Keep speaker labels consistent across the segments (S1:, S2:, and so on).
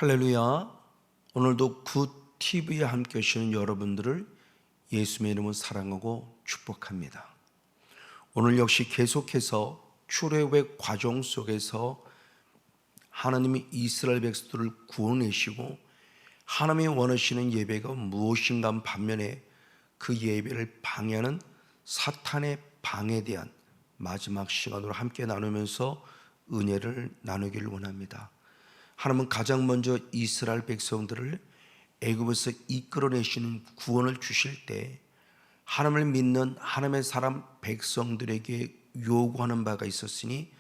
S1: 할렐루야. 오늘도 굿TV에 함께 하시는 여러분들을 예수님의 이름으로 사랑하고 축복합니다. 오늘 역시 계속해서 출애굽의 과정 속에서 하나님이 이스라엘 백성들을 구원내시고 하나님이 원하시는 예배가 무엇인가 반면에 그 예배를 방해하는 사탄의 방에 대한 마지막 시간으로 함께 나누면서 은혜를 나누기를 원합니다. 하나님은 가장 먼저 이스라엘 백성들을 애굽에서 이끌어내시는 구원을 주실 때 하나님을 믿는 하나님의 사람 백성들에게 요구하는 바가 있었으니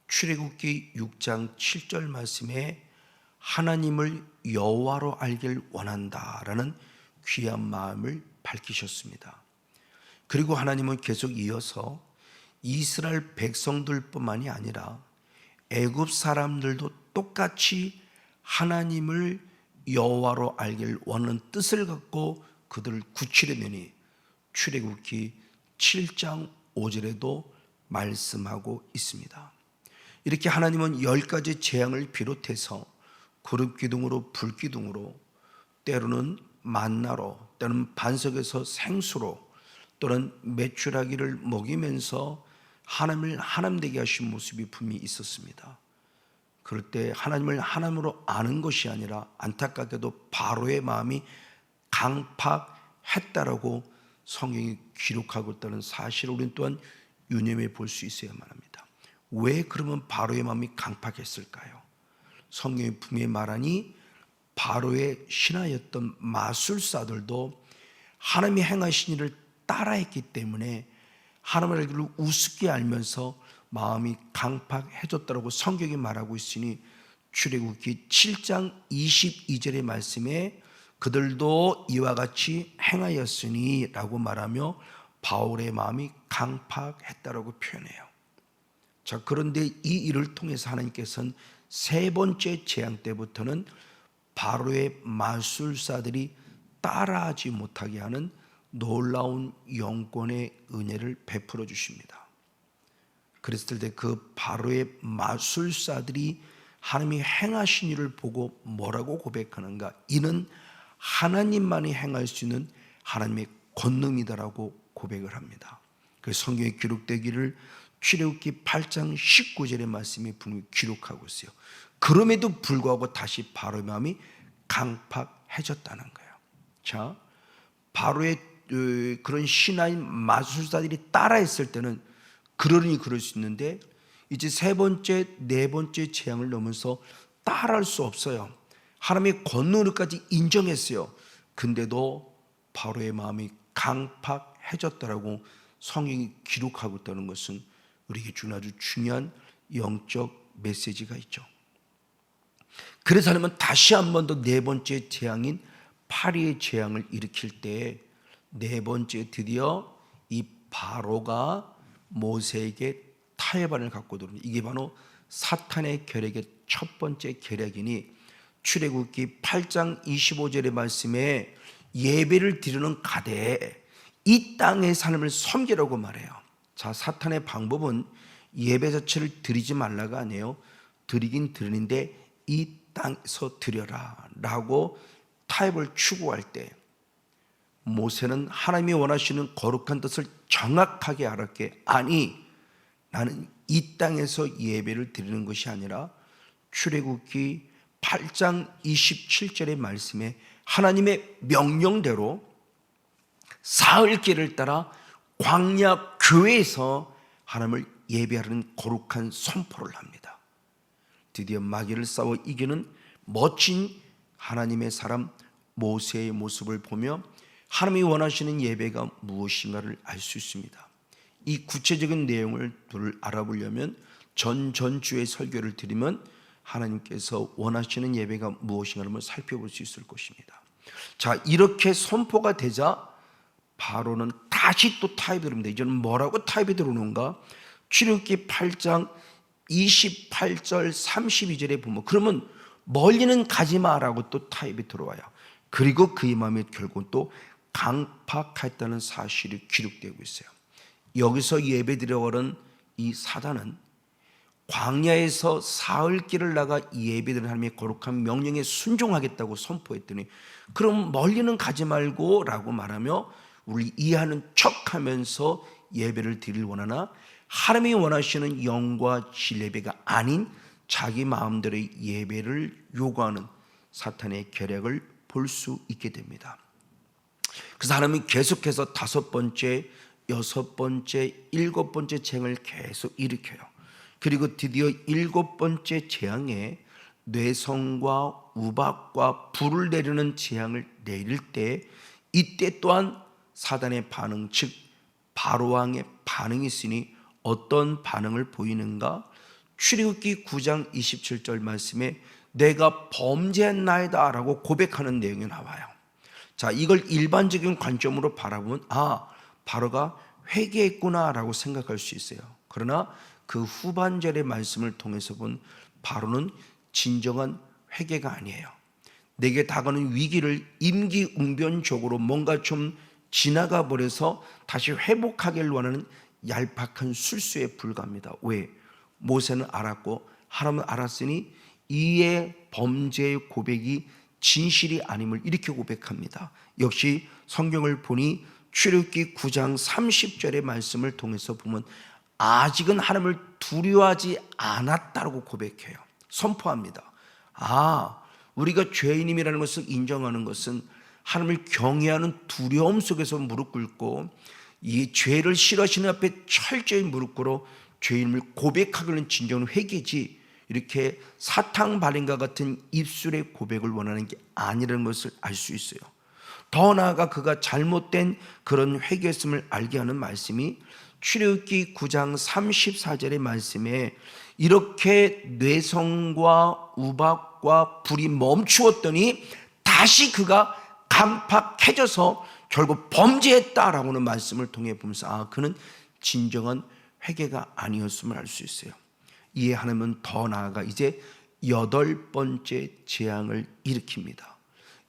S1: 출애굽기 6장 7절 말씀에 하나님을 여호와로 알길 원한다라는 귀한 마음을 밝히셨습니다. 그리고 하나님은 계속 이어서 이스라엘 백성들뿐만이 아니라 애굽 사람들도 똑같이 하나님을 여호와로 알길 원하는 뜻을 갖고 그들을 구치려내니 출애굽기 7장 5절에도 말씀하고 있습니다. 이렇게 하나님은 10가지 재앙을 비롯해서 그룹기둥으로 불기둥으로 때로는 만나로 때로는 반석에서 생수로 또는 메추라기를 먹이면서 하나님을 하나님 되게 하신 모습이 분명히 있었습니다. 그럴 때 하나님을 하나님으로 아는 것이 아니라 안타깝게도 바로의 마음이 강팍했다라고 성경이 기록하고 있다는 사실을 우리는 또한 유념해 볼 수 있어야만 합니다. 왜 그러면 바로의 마음이 강팍했을까요? 성경이 분명히 말하니 바로의 신하였던 마술사들도 하나님이 행하신 일을 따라했기 때문에 하나님을 알기를 우습게 알면서 마음이 강팍해졌다고 성경이 말하고 있으니 출애굽기 7장 22절의 말씀에 그들도 이와 같이 행하였으니 라고 말하며 바울의 마음이 강팍했다라고 표현해요. 자, 그런데 이 일을 통해서 하나님께서는 세 번째 재앙 때부터는 바로의 마술사들이 따라하지 못하게 하는 놀라운 영권의 은혜를 베풀어 주십니다. 그랬을 때 그 바로의 마술사들이 하나님이 행하신 일을 보고 뭐라고 고백하는가? 이는 하나님만이 행할 수 있는 하나님의 권능이다라고 고백을 합니다. 그 성경에 기록되기를 출애굽기 8장 19절의 말씀이 분명히 기록하고 있어요. 그럼에도 불구하고 다시 바로의 마음이 강팍해졌다는 거예요. 자, 바로의 그런 신하인 마술사들이 따라했을 때는 그러니 그럴 수 있는데 이제 세 번째, 네 번째 재앙을 넘어서 따라할 수 없어요. 하나님의 권능을까지 인정했어요. 근데도 바로의 마음이 강팍해졌다라고 성경이 기록하고 있다는 것은 우리에게 주는 아주 중요한 영적 메시지가 있죠. 그래서 하나님은 다시 한 번 더 네 번째 재앙인 파리의 재앙을 일으킬 때 네 번째 드디어 이 바로가 모세에게 타협안을 갖고 들어옵니다. 이게 바로 사탄의 계략의 첫 번째 계략이니 출애굽기 8장 25절의 말씀에 예배를 드리는 가대에 이 땅의 하나님을 섬기라고 말해요. 자, 사탄의 방법은 예배 자체를 드리지 말라가 아니에요. 드리긴 드리는데 이 땅에서 드려라 라고 타협을 추구할 때 모세는 하나님이 원하시는 거룩한 뜻을 정확하게 알았기에 아니 나는 이 땅에서 예배를 드리는 것이 아니라 출애굽기 8장 27절의 말씀에 하나님의 명령대로 사흘길을 따라 광야 교회에서 하나님을 예배하는 거룩한 선포를 합니다. 드디어 마귀를 싸워 이기는 멋진 하나님의 사람 모세의 모습을 보며 하나님이 원하시는 예배가 무엇인가를 알 수 있습니다. 이 구체적인 내용을 알아보려면 전주의 설교를 드리면 하나님께서 원하시는 예배가 무엇인가를 살펴볼 수 있을 것입니다. 자, 이렇게 선포가 되자 바로는 다시 또 타협이 들어옵니다. 이제는 뭐라고 타협이 들어오는가? 출애굽기 8장 28절 32절에 보면 그러면 멀리는 가지 마라고 또 타협이 들어와요. 그리고 그의 마음에 결국 또 강팍했다는 사실이 기록되고 있어요. 여기서 예배드려오는 이 사단은 광야에서 사흘길을 나가 예배드리는 하나님의 거룩한 명령에 순종하겠다고 선포했더니 그럼 멀리는 가지 말고 라고 말하며 우리 이해하는 척하면서 예배를 드리길 원하나 하나님이 원하시는 영과 진예배가 아닌 자기 마음대로의 예배를 요구하는 사탄의 계략을 볼 수 있게 됩니다. 그래서 하나님은 계속해서 5번째, 6번째, 7번째 재앙을 계속 일으켜요. 그리고 드디어 7번째 재앙에 뇌성과 우박과 불을 내리는 재앙을 내릴 때 이때 또한 사단의 반응, 즉 바로왕의 반응이 있으니 어떤 반응을 보이는가? 출애굽기 9장 27절 말씀에 내가 범죄했나이다 라고 고백하는 내용이 나와요. 자, 이걸 일반적인 관점으로 바라보면 바로가 회개했구나 라고 생각할 수 있어요. 그러나 그 후반절의 말씀을 통해서 본 바로는 진정한 회개가 아니에요. 내게 다가오는 위기를 임기응변적으로 뭔가 좀 지나가 버려서 다시 회복하기를 원하는 얄팍한 술수에 불과합니다. 왜? 모세는 알았고 하나님은 알았으니 이의 범죄의 고백이 진실이 아님을 이렇게 고백합니다. 역시 성경을 보니 출애굽기 9장 30절의 말씀을 통해서 보면 아직은 하나님을 두려워하지 않았다고 고백해요. 선포합니다. 우리가 죄인임이라는 것을 인정하는 것은 하나님을 경외하는 두려움 속에서 무릎 꿇고 이 죄를 싫어하시는 앞에 철저히 무릎 꿇어 죄인임을 고백하기는 진정한 회개지 이렇게 사탕발인과 같은 입술의 고백을 원하는 게 아니라는 것을 알 수 있어요. 더 나아가 그가 잘못된 그런 회개했음을 알게 하는 말씀이 출애굽기 9장 34절의 말씀에 이렇게 뇌성과 우박과 불이 멈추었더니 다시 그가 강팍해져서 결국 범죄했다라고는 말씀을 통해 보면서 그는 진정한 회개가 아니었음을 알 수 있어요. 이에 하나님은 더 나아가 이제 8번째 재앙을 일으킵니다.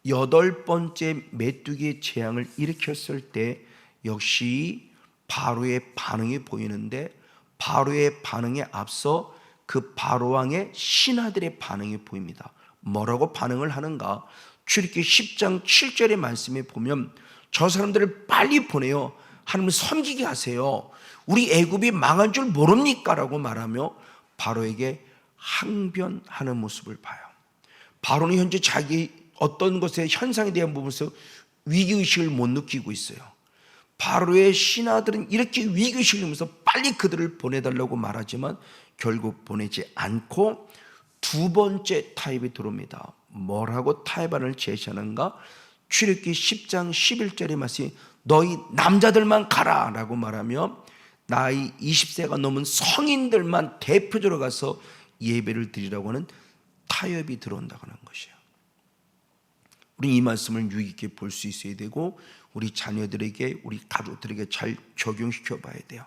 S1: 8번째 메뚜기의 재앙을 일으켰을 때 역시 바로의 반응이 보이는데 바로의 반응에 앞서 그 바로왕의 신하들의 반응이 보입니다. 뭐라고 반응을 하는가? 출애굽기 10장 7절의 말씀에 보면 저 사람들을 빨리 보내요. 하나님을 섬기게 하세요. 우리 애굽이 망한 줄 모릅니까? 라고 말하며 바로에게 항변하는 모습을 봐요. 바로는 현재 자기 어떤 것의 현상에 대한 부분에서 위기의식을 못 느끼고 있어요. 바로의 신하들은 이렇게 위기의식을 느끼면서 빨리 그들을 보내달라고 말하지만 결국 보내지 않고 2번째 타협이 들어옵니다. 뭐라고 타협안을 제시하는가? 출애굽기 10장 11절의 말씀이 너희 남자들만 가라 라고 말하며 나이 20세가 넘은 성인들만 대표적으로 가서 예배를 드리라고 하는 타협이 들어온다고 하는 것이에요. 우리 이 말씀을 유익 있게 볼 수 있어야 되고 우리 자녀들에게 우리 가족들에게 잘 적용시켜 봐야 돼요.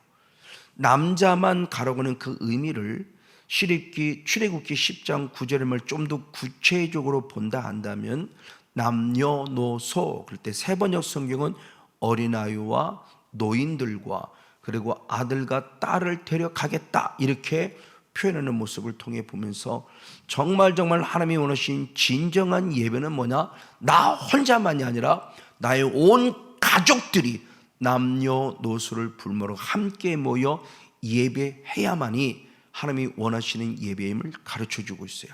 S1: 남자만 가라고 하는 그 의미를 출애굽기 10장 9절의 말 좀 더 구체적으로 본다 한다면 남녀노소 그럴 때 세번역 성경은 어린아이와 노인들과 그리고 아들과 딸을 데려가겠다 이렇게 표현하는 모습을 통해 보면서 정말 하나님이 원하신 진정한 예배는 뭐냐? 나 혼자만이 아니라 나의 온 가족들이 남녀노소를 불모로 함께 모여 예배해야만이 하나님이 원하시는 예배임을 가르쳐주고 있어요.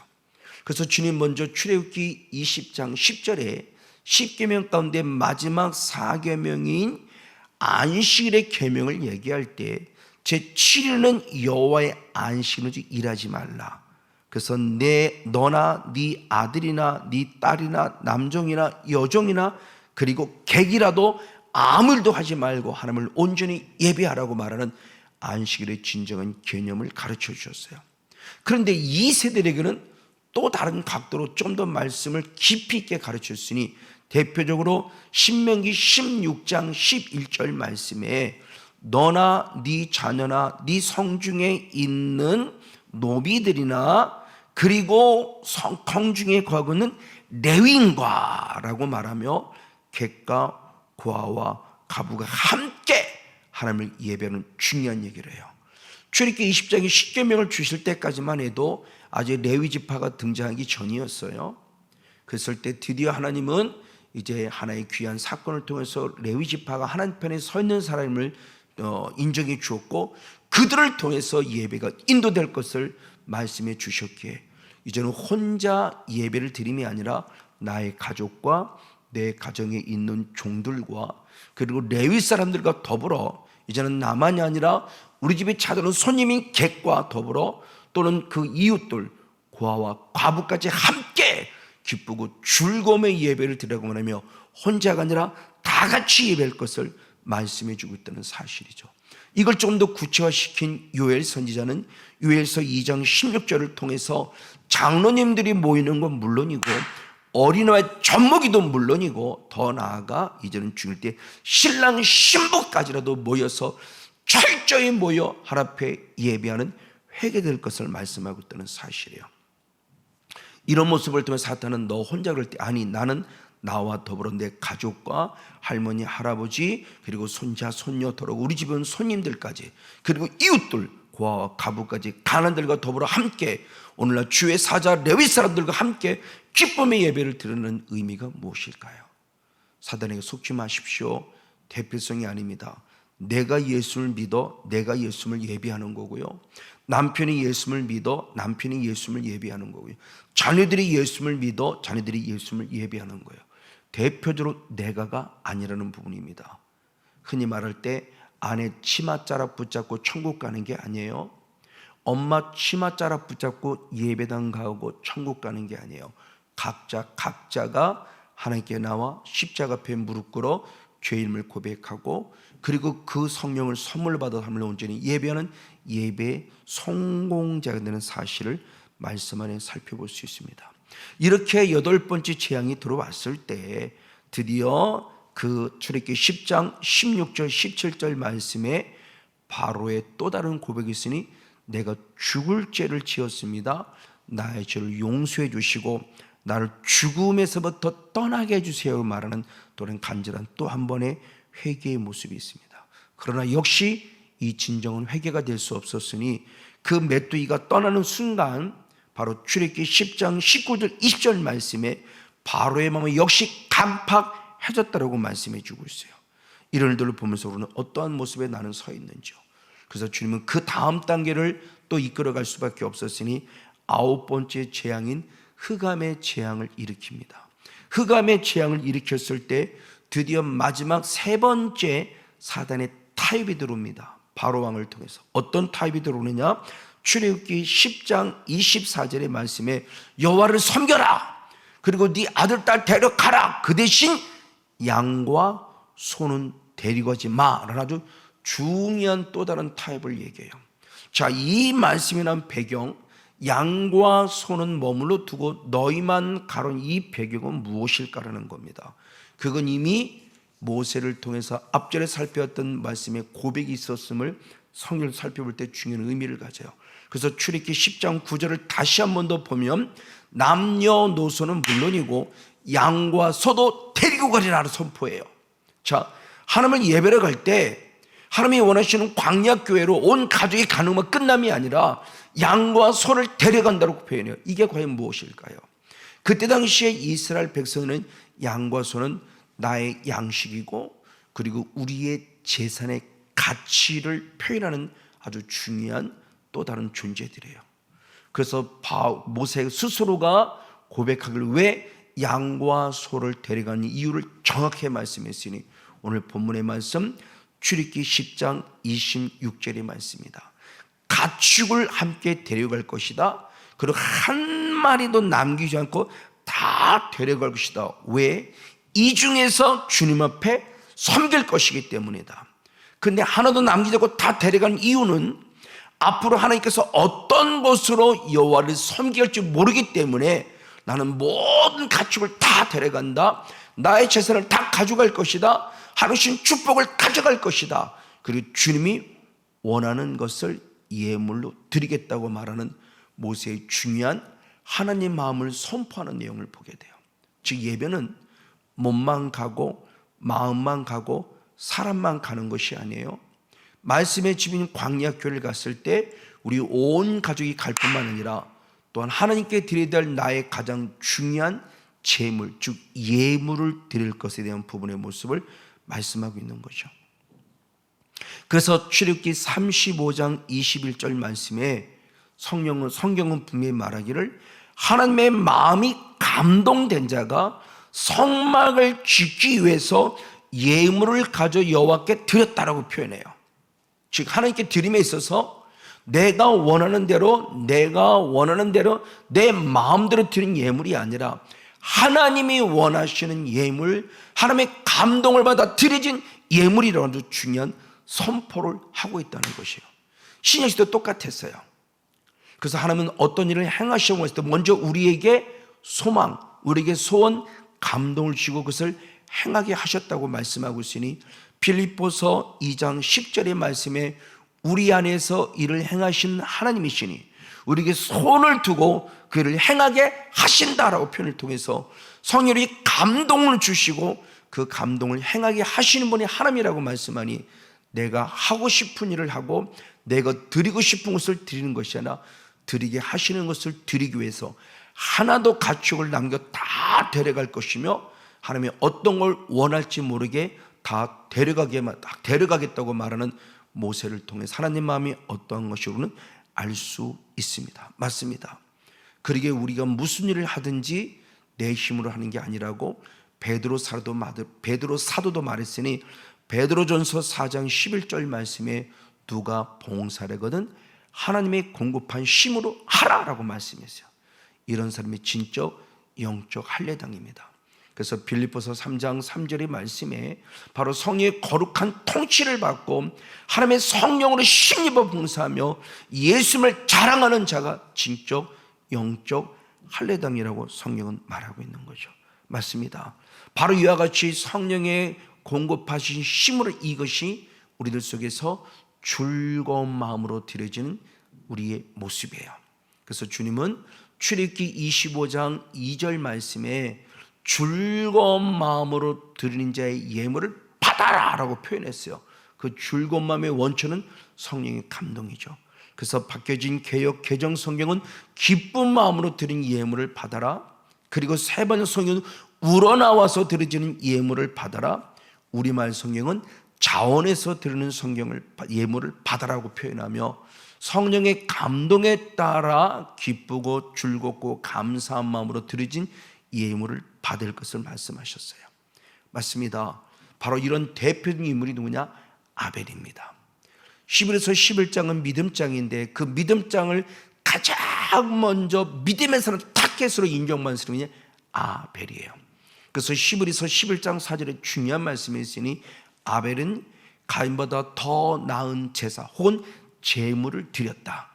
S1: 그래서 주님 먼저 출애굽기 20장 10절에 10계명 가운데 마지막 4계명인 안식일의 계명을 얘기할 때 제7일은 여호와의 안식일은 일하지 말라. 그래서 너나 네 아들이나 네 딸이나 남종이나 여종이나 그리고 객이라도 아무 일도 하지 말고 하나님을 온전히 예배하라고 말하는 안식일의 진정한 개념을 가르쳐 주셨어요. 그런데 이 세대에게는 또 다른 각도로 좀 더 말씀을 깊이 있게 가르쳤으니 대표적으로 신명기 16장 11절 말씀에 너나 네 자녀나 네 성중에 있는 노비들이나 그리고 성중에 거하고 있는 레위인과라고 말하며 객과 고아와 가부가 함께 하나님을 예배하는 중요한 얘기를 해요. 출애굽기 20장에 십계명을 주실 때까지만 해도 아직 레위 지파가 등장하기 전이었어요. 그랬을 때 드디어 하나님은 이제 하나의 귀한 사건을 통해서 레위 지파가 하나님 편에 서 있는 사람을 인정해 주었고, 그들을 통해서 예배가 인도될 것을 말씀해 주셨기에 이제는 혼자 예배를 드림이 아니라 나의 가족과 내 가정에 있는 종들과 그리고 레위 사람들과 더불어 이제는 나만이 아니라 우리 집에 찾아오는 손님인 객과 더불어 또는 그 이웃들, 고아와 과부까지 함께 기쁘고 즐거움의 예배를 드리라고 하며 혼자가 아니라 다 같이 예배할 것을 말씀해 주고 있다는 사실이죠. 이걸 조금 더 구체화시킨 요엘 선지자는 요엘서 2장 16절을 통해서 장로님들이 모이는 건 물론이고 어린아이 젖먹이도 물론이고 더 나아가 이제는 죽을 때 신랑 신부까지라도 모여서 철저히 모여 하나님 앞에 예배하는 회개될 것을 말씀하고 있다는 사실이에요. 이런 모습을 통해 사탄은 너 혼자 그럴 때 아니 나는 나와 더불어 내 가족과 할머니 할아버지 그리고 손자 손녀 더러 우리 집은 손님들까지 그리고 이웃들 고아와 가부까지 가난들과 더불어 함께 오늘날 주의 사자 레위 사람들과 함께 기쁨의 예배를 드리는 의미가 무엇일까요? 사단에게 속지 마십시오. 대표성이 아닙니다. 내가 예수를 믿어 내가 예수를 예배하는 거고요. 남편이 예수를 믿어 남편이 예수를 예배하는 거고요. 자녀들이 예수를 믿어 자녀들이 예수를 예배하는 거예요. 대표적으로 내가가 아니라는 부분입니다. 흔히 말할 때 아내 치맛자락 붙잡고 천국 가는 게 아니에요. 엄마 치맛자락 붙잡고 예배당 가고 천국 가는 게 아니에요. 각자가 하나님께 나와 십자가 앞에 무릎 꿇어 죄인을 고백하고 그리고 그 성령을 선물 받아 함을 온전히 예배하는 예배 성공자가 되는 사실을 말씀 안에 살펴볼 수 있습니다. 이렇게 8번째 재앙이 들어왔을 때 드디어 그 출애굽기 10장 16절 17절 말씀에 바로의 또 다른 고백이 있으니 내가 죽을 죄를 지었습니다. 나의 죄를 용서해 주시고 나를 죽음에서부터 떠나게 해주세요 말하는 또는 간절한 또 한 번의 회개의 모습이 있습니다. 그러나 역시 이 진정은 회개가 될 수 없었으니 그 메뚜기가 떠나는 순간 바로 출애굽기 10장 19절 20절 말씀에 바로의 마음이 역시 강팍해졌다라고 말씀해 주고 있어요. 이런 일들을 보면서 우리는 어떠한 모습에 나는 서 있는지요. 그래서 주님은 그 다음 단계를 또 이끌어갈 수밖에 없었으니 9번째 재앙인 흑암의 재앙을 일으킵니다. 흑암의 재앙을 일으켰을 때 드디어 마지막 3번째 사단의 타협이 들어옵니다. 바로 왕을 통해서 어떤 타협이 들어오느냐? 출애굽기 10장 24절의 말씀에 여호와를 섬겨라 그리고 네 아들 딸 데려가라 그 대신 양과 소는 데리고 가지 마라는 아주 중요한 또 다른 타협을 얘기해요. 자, 이 말씀이 난 배경 양과 소는 머물러 두고 너희만 가론 이 배경은 무엇일까라는 겁니다. 그건 이미 모세를 통해서 앞전에 살펴봤던 말씀에 고백이 있었음을 성경을 살펴볼 때 중요한 의미를 가져요. 그래서 출애굽기 10장 9절을 다시 한 번 더 보면 남녀노소는 물론이고 양과 소도 데리고 가리라 선포해요. 자, 하나님을 예배를 갈 때 하나님이 원하시는 광야교회로 온 가족이 가는 것만 끝남이 아니라 양과 소를 데려간다고 표현해요. 이게 과연 무엇일까요? 그때 당시에 이스라엘 백성은 양과 소는 나의 양식이고 그리고 우리의 재산의 가치를 표현하는 아주 중요한 또 다른 존재들이에요. 그래서 모세 스스로가 고백하길 왜 양과 소를 데려가는 이유를 정확히 말씀했으니 오늘 본문의 말씀 출애굽기 10장 26절의 말씀입니다. 가축을 함께 데려갈 것이다. 그리고 한 마리도 남기지 않고 다 데려갈 것이다. 왜? 이 중에서 주님 앞에 섬길 것이기 때문이다. 근데 하나도 남기지 않고 다 데려간 이유는 앞으로 하나님께서 어떤 것으로 여호와를 섬길지 모르기 때문에 나는 모든 가축을 다 데려간다. 나의 재산을 다 가져갈 것이다. 하루신 축복을 가져갈 것이다. 그리고 주님이 원하는 것을 예물로 드리겠다고 말하는 모세의 중요한 하나님 마음을 선포하는 내용을 보게 돼요. 즉 예배는 몸만 가고 마음만 가고 사람만 가는 것이 아니에요. 말씀의 집인 광야교회를 갔을 때 우리 온 가족이 갈 뿐만 아니라 또한 하나님께 드려야 될 나의 가장 중요한 제물, 즉 예물을 드릴 것에 대한 부분의 모습을 말씀하고 있는 거죠. 그래서 출애굽기 35장 21절 말씀에 성경은 분명히 말하기를 하나님의 마음이 감동된 자가 성막을 짓기 위해서 예물을 가져 여호와께 드렸다라고 표현해요. 즉 하나님께 드림에 있어서 내가 원하는 대로 내 마음대로 드린 예물이 아니라 하나님이 원하시는 예물, 하나님의 감동을 받아 드려진 예물이라도 중요한 선포를 하고 있다는 것이에요. 신약시대도 똑같았어요. 그래서 하나님은 어떤 일을 행하시려고 했을 때 먼저 우리에게 소망, 우리에게 소원, 감동을 주고 그것을 행하게 하셨다고 말씀하고 있으니 빌립보서 2장 10절의 말씀에 우리 안에서 일을 행하신 하나님이시니 우리에게 손을 두고 그 일을 행하게 하신다라고 표현을 통해서 성령이 감동을 주시고 그 감동을 행하게 하시는 분이 하나님이라고 말씀하니 내가 하고 싶은 일을 하고 내가 드리고 싶은 것을 드리는 것이 아니라 드리게 하시는 것을 드리기 위해서 하나도 가축을 남겨 다 데려갈 것이며 하나님이 어떤 걸 원할지 모르게 다 데려가겠다고 말하는 모세를 통해서 하나님 마음이 어떠한 것이로는 알 수 있습니다. 맞습니다. 그러기에 우리가 무슨 일을 하든지 내 힘으로 하는 게 아니라고 베드로 사도도 말했으니 베드로전서 4장 11절 말씀에 누가 봉사하거든 하나님의 공급한 힘으로 하라라고 말씀했어요. 이런 사람이 진짜 영적 할례당입니다. 그래서 빌립보서 3장 3절의 말씀에 바로 성령의 거룩한 통치를 받고 하나님의 성령으로 힘입어 봉사하며 예수님을 자랑하는 자가 진짜 영적 할례당이라고 성경은 말하고 있는 거죠. 맞습니다. 바로 이와 같이 성령의 공급하신 힘으로 이것이 우리들 속에서 즐거운 마음으로 드려지는 우리의 모습이에요. 그래서 주님은 출애굽기 25장 2절 말씀에 즐거운 마음으로 드리는 자의 예물을 받아라 라고 표현했어요. 그 즐거운 마음의 원천은 성령의 감동이죠. 그래서 바뀌어진 개역 개정 성경은 기쁜 마음으로 드린 예물을 받아라, 그리고 세 번째 성경은 우러나와서 드려지는 예물을 받아라, 우리말 성경은 자원에서 드리는 예물을 받아라고 표현하며 성령의 감동에 따라 기쁘고 즐겁고 감사한 마음으로 드려진 예물을 받을 것을 말씀하셨어요. 맞습니다. 바로 이런 대표적인 인물이 누구냐? 아벨입니다. 히브리서 11장은 믿음장인데 그 믿음장을 가장 먼저 믿음의 사람 타겟으로 인정받는 사람이 아벨이에요. 그래서 히브리서 11장 4절에 중요한 말씀이 있으니 아벨은 가인보다 더 나은 제사 혹은 제물을 드렸다.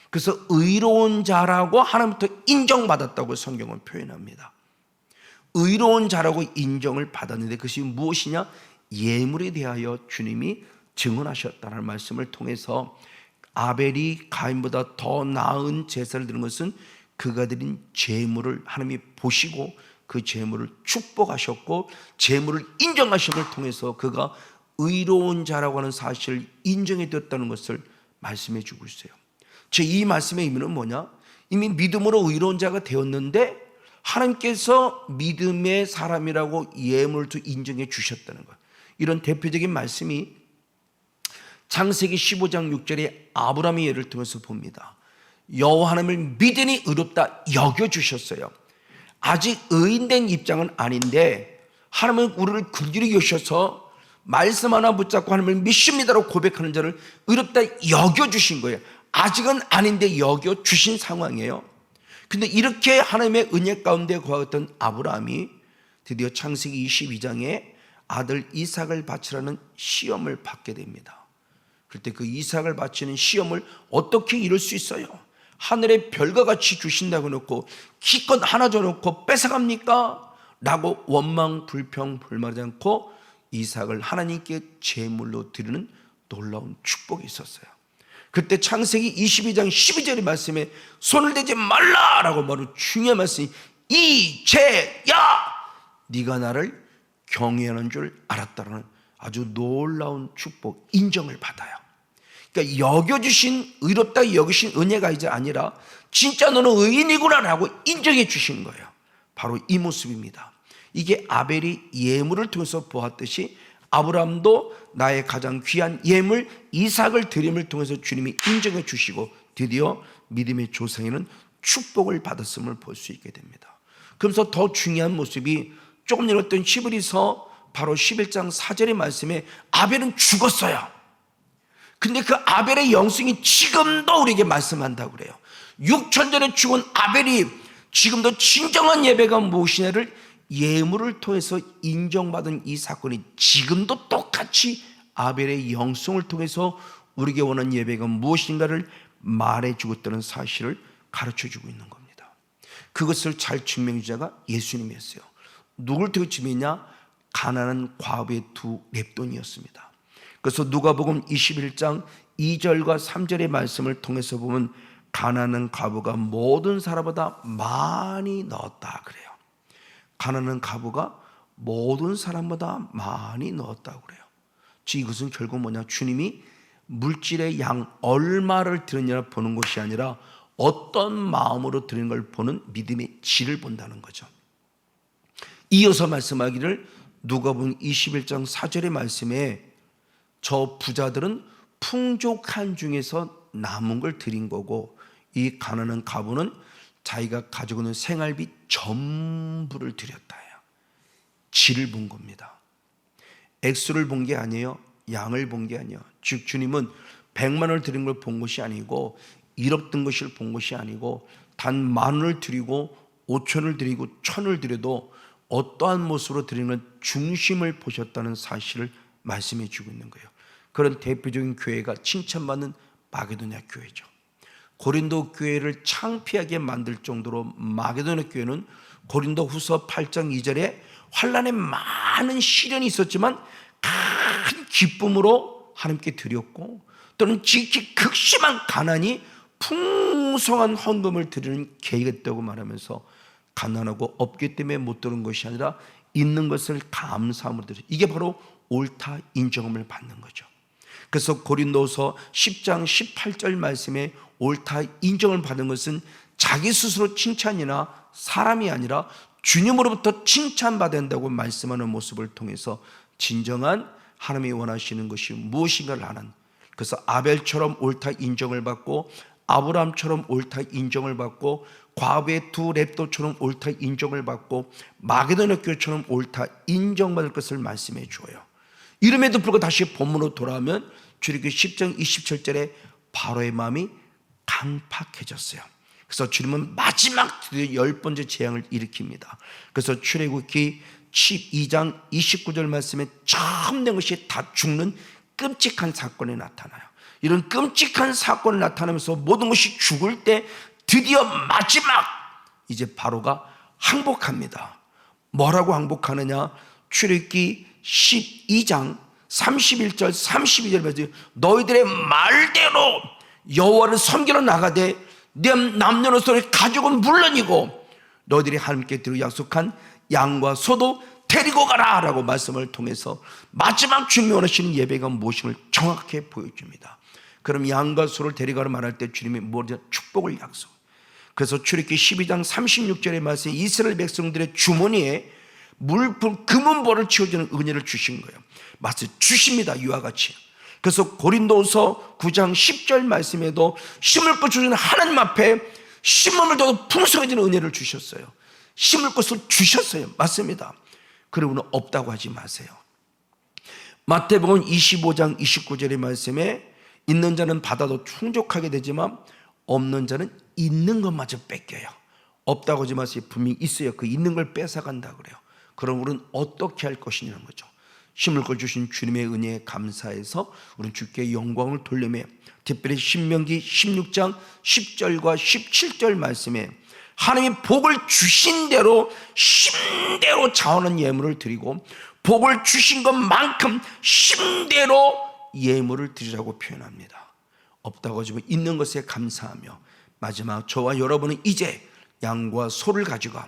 S1: 그래서 의로운 자라고 하나님부터 인정받았다고 성경은 표현합니다. 의로운 자라고 인정을 받았는데 그것이 무엇이냐? 예물에 대하여 주님이 증언하셨다는 말씀을 통해서 아벨이 가인보다 더 나은 제사를 드린 것은 그가 드린 제물을 하나님이 보시고 그 제물을 축복하셨고 제물을 인정하심을 통해서 그가 의로운 자라고 하는 사실을 인정해 뒀다는 것을 말씀해 주고 있어요. 이 말씀의 의미는 뭐냐? 이미 믿음으로 의로운 자가 되었는데 하나님께서 믿음의 사람이라고 예물도 인정해 주셨다는 것. 이런 대표적인 말씀이 창세기 15장 6절에 아브라함의 예를 통해서 봅니다. 여호와 하나님을 믿으니 의롭다 여겨주셨어요. 아직 의인된 입장은 아닌데 하나님은 우리를 긍휼히 여기셔서 말씀 하나 붙잡고 하나님을 믿습니다라고 고백하는 자를 의롭다 여겨주신 거예요. 아직은 아닌데 여겨주신 상황이에요. 근데 이렇게 하나님의 은혜 가운데 거하던 아브라함이 드디어 창세기 22장에 아들 이삭을 바치라는 시험을 받게 됩니다. 그때 그 이삭을 바치는 시험을 어떻게 이룰 수 있어요? 하늘의 별과 같이 주신다고 놓고 기껏 하나 줘놓고 뺏어갑니까? 라고 원망 불평 불만하지 않고 이삭을 하나님께 제물로 드리는 놀라운 축복이 있었어요. 그때 창세기 22장 12절의 말씀에 손을 대지 말라라고 바로 중요한 말씀이 이제야 네가 나를 경외하는 줄 알았다라는 아주 놀라운 축복 인정을 받아요. 그러니까 여겨주신, 의롭다 여기신 은혜가 이제 아니라 진짜 너는 의인이구나라고 인정해 주신 거예요. 바로 이 모습입니다. 이게 아벨이 예물을 통해서 보았듯이 아브라함도 나의 가장 귀한 예물 이삭을 드림을 통해서 주님이 인정해 주시고 드디어 믿음의 조상에는 축복을 받았음을 볼 수 있게 됩니다. 그러면서 더 중요한 모습이 조금 전에 했던 히브리서 바로 11장 4절의 말씀에 아벨은 죽었어요. 근데 그 아벨의 영성이 지금도 우리에게 말씀한다고 그래요. 6천 전에 죽은 아벨이 지금도 진정한 예배가 무엇이냐를 예물을 통해서 인정받은 이 사건이 지금도 똑같이 아벨의 영성을 통해서 우리에게 원하는 예배가 무엇인가를 말해주고 있다는 사실을 가르쳐주고 있는 겁니다. 그것을 잘 증명해 주자가 예수님이었어요. 누굴 통해 증명했냐? 가난한 과부의 두 렙돈이었습니다. 그래서 누가복음 21장 2절과 3절의 말씀을 통해서 보면 가난한 과부가 모든 사람보다 많이 넣었다 그래요. 가난한 과부가 모든 사람보다 많이 넣었다고 그래요. 이것은 결국 뭐냐? 주님이 물질의 양 얼마를 드렸냐 보는 것이 아니라 어떤 마음으로 드리는 걸 보는 믿음의 질을 본다는 거죠. 이어서 말씀하기를 누가복음 21장 4절의 말씀에 저 부자들은 풍족한 중에서 남은 걸 드린 거고 이 가난한 과부는 자기가 가지고 있는 생활비 전부를 드렸다 해요. 질을 본 겁니다. 액수를 본 게 아니에요. 양을 본 게 아니에요. 즉 주님은 100만 원을 드린 걸 본 것이 아니고 1억 든 것을 본 것이 아니고 단 10,000원을 드리고 5,000원을 드리고 1,000원을 드려도 어떠한 모습으로 드리는 중심을 보셨다는 사실을 말씀해 주고 있는 거예요. 그런 대표적인 교회가 칭찬받는 마게도냐 교회죠. 고린도 교회를 창피하게 만들 정도로 마게도냐 교회는 고린도 후서 8장 2절에 환난에 많은 시련이 있었지만 큰 기쁨으로 하나님께 드렸고 또는 지극히 극심한 가난이 풍성한 헌금을 드리는 계기가 있다고 말하면서 가난하고 없기 때문에 못 드는 것이 아니라 있는 것을 감사함으로 드려. 이게 바로 옳다 인정함을 받는 거죠. 그래서 고린도서 10장 18절 말씀에 옳다 인정을 받는 것은 자기 스스로 칭찬이나 사람이 아니라 주님으로부터 칭찬받아야 한다고 말씀하는 모습을 통해서 진정한 하나님이 원하시는 것이 무엇인가를 아는, 그래서 아벨처럼 옳다 인정을 받고 아브라함처럼 옳다 인정을 받고 과부의 두 렙도처럼 옳다 인정을 받고 마게도냐 교회처럼 옳다 인정받을 것을 말씀해 주어요. 이름에도 불구하고 다시 본문으로 돌아오면 출애굽기 10장 27절에 바로의 마음이 강팍해졌어요. 그래서 주님은 마지막 10번째 재앙을 일으킵니다. 그래서 출애굽기 12장 29절 말씀에 처음 된 것이 다 죽는 끔찍한 사건이 나타나요. 이런 끔찍한 사건이 나타나면서 모든 것이 죽을 때 드디어 마지막 이제 바로가 항복합니다. 뭐라고 항복하느냐? 출애굽기 12장 31절 32절 말씀, 너희들의 말대로 여호와를 섬기러 나가되 내 남녀노소를 가족은 물론이고 너희들이 하나님께 드리고 약속한 양과 소도 데리고 가라 라고 말씀을 통해서 마지막 주님이 원하시는 예배가 무엇임을 정확하게 보여줍니다. 그럼 양과 소를 데려가라 말할 때 주님이 뭐냐? 축복을 약속. 그래서 출애굽기 12장 36절의 말씀에 이스라엘 백성들의 주머니에 금은보를 치워주는 은혜를 주신 거예요. 마치 주십니다. 이와 같이. 그래서 고린도서 9장 10절 말씀에도 심을 것 주시는 하나님 앞에 심음을 더도 풍성해지는 은혜를 주셨어요. 심을 것을 주셨어요. 맞습니다. 그러고는 없다고 하지 마세요. 마태복음 25장 29절의 말씀에 있는 자는 받아도 충족하게 되지만 없는 자는 있는 것마저 뺏겨요. 없다고 하지 마세요. 분명히 있어요. 그 있는 걸 뺏어간다 그래요. 그럼 우리는 어떻게 할 것이냐는 거죠. 심을 걸 주신 주님의 은혜에 감사해서 우리는 주께 영광을 돌리며 특별히 신명기 16장 10절과 17절 말씀에 하나님이 복을 주신 대로 심대로 자원한 예물을 드리고 복을 주신 것만큼 심대로 예물을 드리라고 표현합니다. 없다고 하지만 있는 것에 감사하며 마지막 저와 여러분은 이제 양과 소를 가져가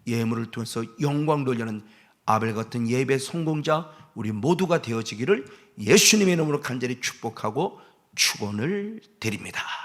S1: 예물을 통해서 영광 돌리는 아벨 같은 예배 성공자 우리 모두가 되어지기를 예수님의 이름으로 간절히 축복하고 축원을 드립니다.